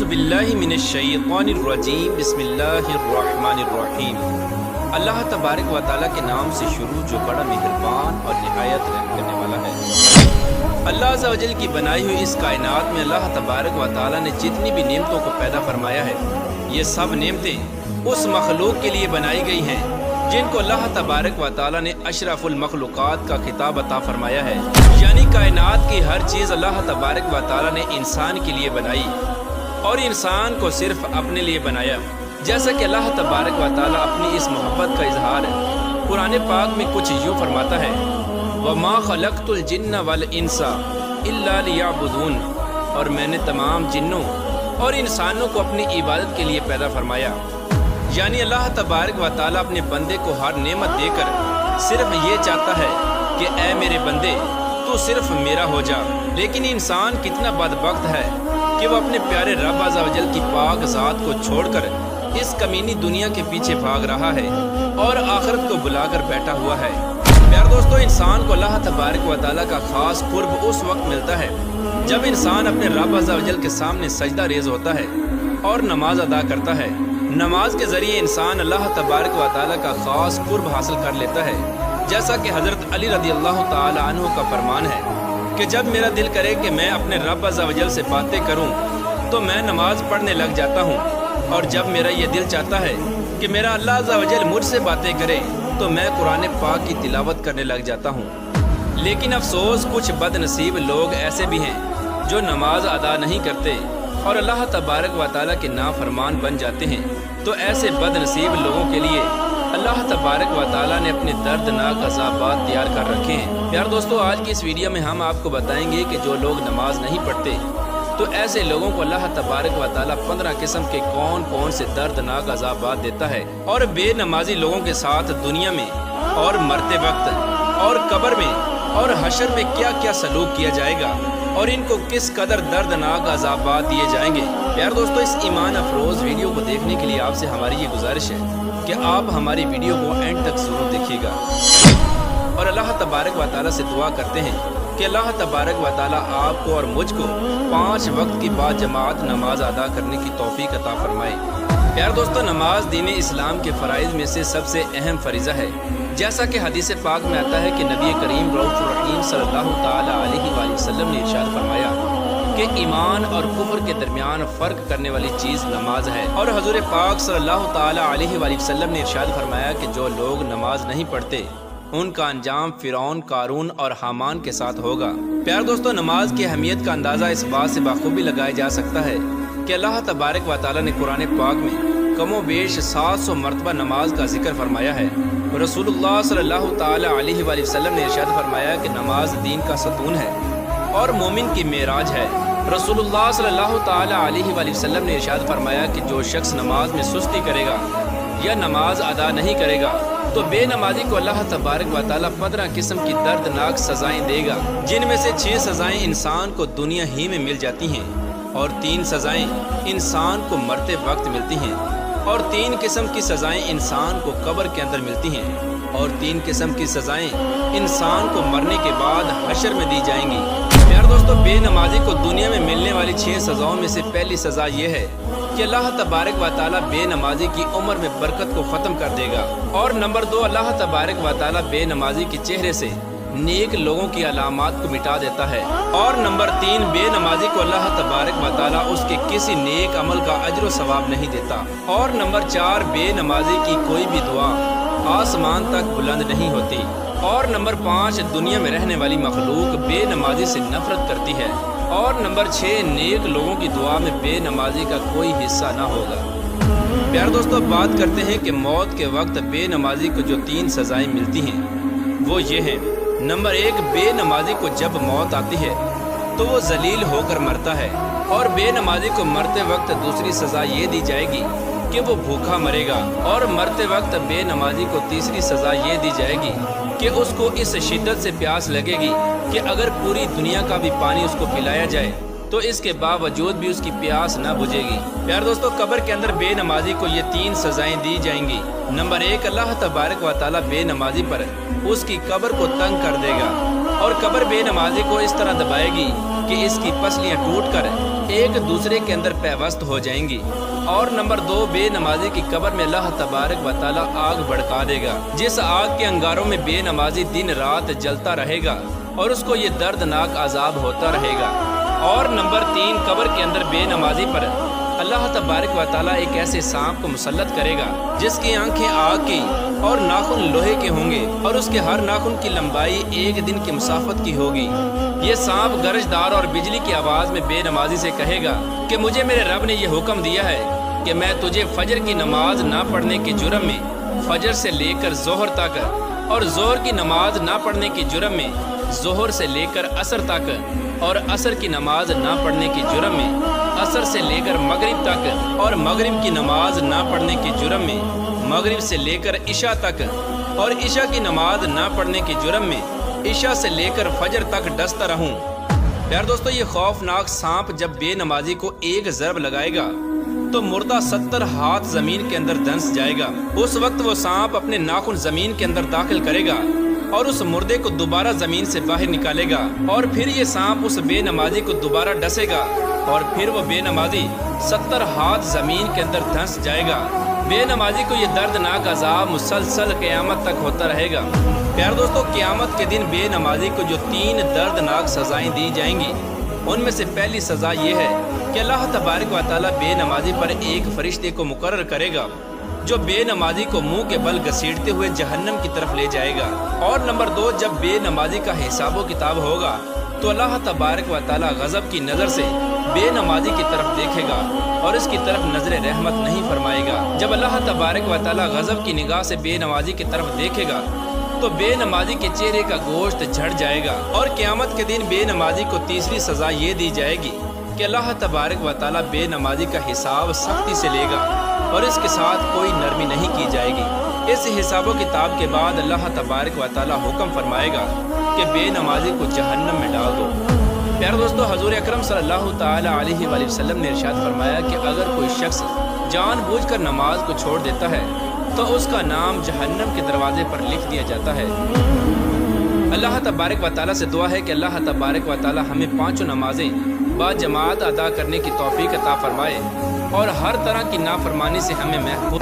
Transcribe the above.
बिल्लाहि मिनश्शैतानिर्रजीम बिस्मिल्लाहिर्रहमानिर्रहीम। अल्लाह तबारक व तआला के नाम से शुरू जो बड़ा मेहरबान और निहायत रहम करने वाला है। अल्लाह अज़्ज़ा व जल की बनाई हुई इस कायनात में अल्लाह तबारक व तआला ने जितनी भी नेमतों को पैदा फरमाया है, ये सब नेमतें उस मखलूक के लिए बनाई गई हैं जिनको अल्लाह तबारक व तआला ने अशरफुल मखलूकात का खिताब अता फरमाया है। यानी कायनात की हर चीज़ अल्लाह तबारक व तआला ने इंसान के लिए बनाई और इंसान को सिर्फ अपने लिए बनाया। जैसा कि अल्लाह तबारक व तआला अपनी इस मोहब्बत का इजहार कुरान पाक में कुछ यूँ फरमाता है, वमा खलक़तुल जिन्न वल इंसा इल्ला लियअबुदून, और मैंने तमाम जिन्नों और इंसानों को अपनी इबादत के लिए पैदा फरमाया। यानी अल्लाह तबारक व तआला अपने बंदे को हर नेमत देकर सिर्फ ये चाहता है कि ऐ मेरे बंदे तू सिर्फ मेरा हो जा। लेकिन इंसान कितना बदबख्त है कि वो अपने प्यारे रब अज़्ज़ा व जल की पाक ज़ात को छोड़कर इस कमीनी दुनिया के पीछे भाग रहा है और आखिरत को बुलाकर बैठा हुआ है। प्यारे दोस्तों, इंसान को अल्लाह तबारक व तआला का खास कुर्ब उस वक्त मिलता है जब इंसान अपने रब अज़्ज़ा व जल के सामने सजदा रेज होता है और नमाज अदा करता है। नमाज के ज़रिए इंसान अल्लाह तबारक व तआला का खास कुर्ब हासिल कर लेता है। जैसा कि हज़रत अली रज़ी अल्लाह तआला अन्हु का फरमान है कि जब मेरा दिल करे कि मैं अपने रब अज़्ज़ा व जल से बातें करूं तो मैं नमाज पढ़ने लग जाता हूं, और जब मेरा ये दिल चाहता है कि मेरा अल्लाह अज़्ज़ा व जल मुझसे बातें करे तो मैं कुरान पाक की तिलावत करने लग जाता हूं। लेकिन अफसोस, कुछ बदनसीब लोग ऐसे भी हैं जो नमाज अदा नहीं करते और अल्लाह तबारक व तआला के नाफरमान बन जाते हैं। तो ऐसे बदनसीब लोगों के लिए अल्लाह तबारक व तआला ने अपने दर्दनाक अज़ाबात तैयार कर रखे हैं। प्यारे दोस्तों, आज की इस वीडियो में हम आपको बताएंगे कि जो लोग नमाज नहीं पढ़ते तो ऐसे लोगों को अल्लाह तबारक व तआला 15 किस्म के कौन कौन से दर्दनाक अज़ाबात देता है, और बेनमाजी लोगों के साथ दुनिया में और मरते वक्त और कब्र में और हशर में क्या क्या सलूक किया जाएगा और इनको किस कदर दर्दनाक अज़ाबात दिए जाएंगे। प्यारे दोस्तों, इस ईमान अफरोज़ वीडियो को देखने के लिए आपसे हमारी ये गुजारिश है कि आप हमारी वीडियो को एंड तक ज़रूर देखिएगा और अल्लाह तबारक व तआला से दुआ करते हैं कि अल्लाह तबारक व तआला आपको और मुझको 5 वक्त की बाद जमात नमाज अदा करने की तौफीक अता फरमाए। प्यारे दोस्तों, नमाज दीन इस्लाम के फ़राइज़ में से सबसे अहम फरीज़ा है। जैसा कि हदीस पाक में आता है कि नबी करीम रऊफ़ुर रहीम सल्लल्लाहु ताला अलैहि वसल्लम ने इरशाद फरमाया कि ईमान और कुफ्र के दरमियान फ़र्क करने वाली चीज़ नमाज है। और हज़ूर पाक सल्लल्लाहु ताला अलैहि वसल्लम ने इरशाद फरमाया कि जो लोग नमाज नहीं पढ़ते उनका अंजाम फ़िरौन, कारून और हामान के साथ होगा। प्यारे दोस्तों, नमाज की अहमियत का अंदाज़ा इस बात से बाखूबी लगाया जा सकता है कि अल्लाह तबारक व तआला ने कुरान पाक में कमो बेश 700 मरतबा नमाज का जिक्र फरमाया है। रसूलुल्लाह सल्लल्लाहु ताला अलैहि वसल्लम ने इरशाद फरमाया कि नमाज दीन का सतून है और मोमिन की मेराज है। रसूलुल्लाह सल्लल्लाहु ताला अलैहि वसल्लम ने इरशाद फरमाया कि जो शख्स नमाज में सुस्ती करेगा या नमाज अदा नहीं करेगा तो बेनमाजी को अल्लाह तबारक व तआला 15 किस्म की दर्दनाक सज़ाएं देगा, जिनमें से 6 सज़ाएं इंसान को दुनिया ही में मिल जाती हैं और 3 सज़ाएं इंसान को मरते वक्त मिलती हैं और 3 किस्म की सज़ाएं इंसान को कब्र के अंदर मिलती हैं और 3 किस्म की सज़ाएं इंसान को मरने के बाद हशर में दी जाएंगी। प्यारे दोस्तों, बेनमाजी को दुनिया में मिलने वाली 6 सज़ाओं में से पहली सज़ा ये है कि अल्लाह तबारक व तआला बेनमाजी की उम्र में बरकत को ख़त्म कर देगा। और नंबर 2, अल्लाह तबारक व तआला बेनमाजी के चेहरे से नेक लोगों की अलामात को मिटा देता है। और नंबर 3, बेनमाजी को अल्लाह तबारक व तआला उसके किसी नेक अमल का अजर सवाब नहीं देता। और नंबर 4, बेनमाजी की कोई भी दुआ आसमान तक बुलंद नहीं होती। और नंबर 5, दुनिया में रहने वाली मखलूक बेनमाजी से नफरत करती है। और नंबर 6, नेक लोगों की दुआ में बेनमाजी का कोई हिस्सा ना होगा। प्यारे दोस्तों, बात करते हैं कि मौत के वक्त बेनमाजी को जो 3 सज़ाएं मिलती हैं वो ये हैं। नंबर 1, बेनमाजी को जब मौत आती है तो वो जलील होकर मरता है। और बेनमाजी को मरते वक्त दूसरी सज़ा ये दी जाएगी कि वो भूखा मरेगा। और मरते वक्त बेनमाजी को तीसरी सज़ा ये दी जाएगी कि उसको इस शिद्दत से प्यास लगेगी कि अगर पूरी दुनिया का भी पानी उसको पिलाया जाए तो इसके बावजूद भी उसकी प्यास न बुझेगी। प्यारे दोस्तों, कब्र के अंदर बेनमाजी को ये 3 सज़ाएं दी जाएंगी। नंबर 1, अल्लाह तबारक व तआला बेनमाजी पर उसकी कब्र को तंग कर देगा और कब्र बेनमाजी को इस तरह दबाएगी कि इसकी पसलियाँ टूट कर ایک دوسرے کے اندر پیوست ہو جائیں گی۔ اور نمبر 2، بے نمازی کی قبر میں اللہ تبارک و تعالیٰ آگ بھڑکا دے گا، جس آگ کے انگاروں میں بے نمازی دن رات جلتا رہے گا اور اس کو یہ دردناک عذاب ہوتا رہے گا۔ اور نمبر 3، قبر کے اندر بے نمازی پر اللہ تبارک و تعالیٰ ایک ایسے سانپ کو مسلط کرے گا جس کی آنکھیں آگ کی اور ناخن لوہے کے ہوں گے، اور اس کے ہر ناخن کی لمبائی ایک دن کی مسافت کی ہوگی۔ یہ سانپ گرجدار اور بجلی کی آواز میں بے نمازی سے کہے گا کہ مجھے میرے رب نے یہ حکم دیا ہے کہ میں تجھے فجر کی نماز نہ پڑھنے کے جرم میں فجر سے لے کر ظہر تک، اور ظہر کی نماز نہ پڑھنے کے جرم میں ظہر سے لے کر عصر تک، اور عصر کی نماز نہ پڑھنے کے جرم میں عصر سے لے کر مغرب تک، اور مغرب کی نماز نہ پڑھنے کے جرم میں مغرب سے لے کر عشاء تک، اور عشاء کی نماز نہ پڑھنے کے جرم میں عشاء سے لے کر فجر تک ڈستا رہوں۔ پیار دوستو، یہ خوفناک سانپ جب بے نمازی کو ایک ضرب لگائے گا تو مردہ 70 ہاتھ زمین کے اندر دھنس جائے گا۔ اس وقت وہ سانپ اپنے ناخن زمین کے اندر داخل کرے گا اور اس مردے کو دوبارہ زمین سے باہر نکالے گا، اور پھر یہ سانپ اس بے نمازی کو دوبارہ ڈسے گا، اور پھر وہ بے نمازی 70 ہاتھ زمین کے اندر دھنس جائے گا۔ بے نمازی کو یہ دردناک عذاب مسلسل قیامت تک ہوتا رہے گا۔ پیار دوستو، قیامت کے دن بے نمازی کو جو 3 دردناک سزائیں دی جائیں گی، ان میں سے پہلی سزا یہ ہے کہ اللہ تبارک و تعالیٰ بے نمازی پر ایک فرشتے کو مقرر کرے گا جو بے نمازی کو منہ کے بل گھسیٹتے ہوئے جہنم کی طرف لے جائے گا۔ اور نمبر 2، جب بے نمازی کا حساب و کتاب ہوگا تو اللہ تبارک و تعالیٰ غضب کی نظر سے بے نمازی کی طرف دیکھے گا اور اس کی طرف نظر رحمت نہیں فرمائے گا۔ جب اللہ تبارک و تعالیٰ غضب کی نگاہ سے بے نمازی کی طرف دیکھے گا تو بے نمازی کے چہرے کا گوشت جھڑ جائے گا۔ اور قیامت کے دن بے نمازی کو تیسری سزا یہ دی جائے گی کہ اللہ تبارک و تعالیٰ بے نمازی کا حساب سختی سے لے گا اور اس کے ساتھ کوئی نرمی نہیں کی جائے گی۔ اس حساب و کتاب کے بعد اللہ تبارک و تعالیٰ حکم فرمائے گا کہ بے نمازی کو جہنم میں ڈال دو۔ پیارے دوستو، حضور اکرم صلی اللہ تعالیٰ علیہ وآلہ وسلم نے ارشاد فرمایا کہ اگر کوئی شخص جان بوجھ کر نماز کو چھوڑ دیتا ہے تو اس کا نام جہنم کے دروازے پر لکھ دیا جاتا ہے۔ اللہ تبارک و تعالیٰ سے دعا ہے کہ اللہ تبارک و تعالیٰ ہمیں 5 نمازیں با جماعت ادا کرنے کی توفیق عطا فرمائے اور ہر طرح کی نافرمانی سے ہمیں محفوظ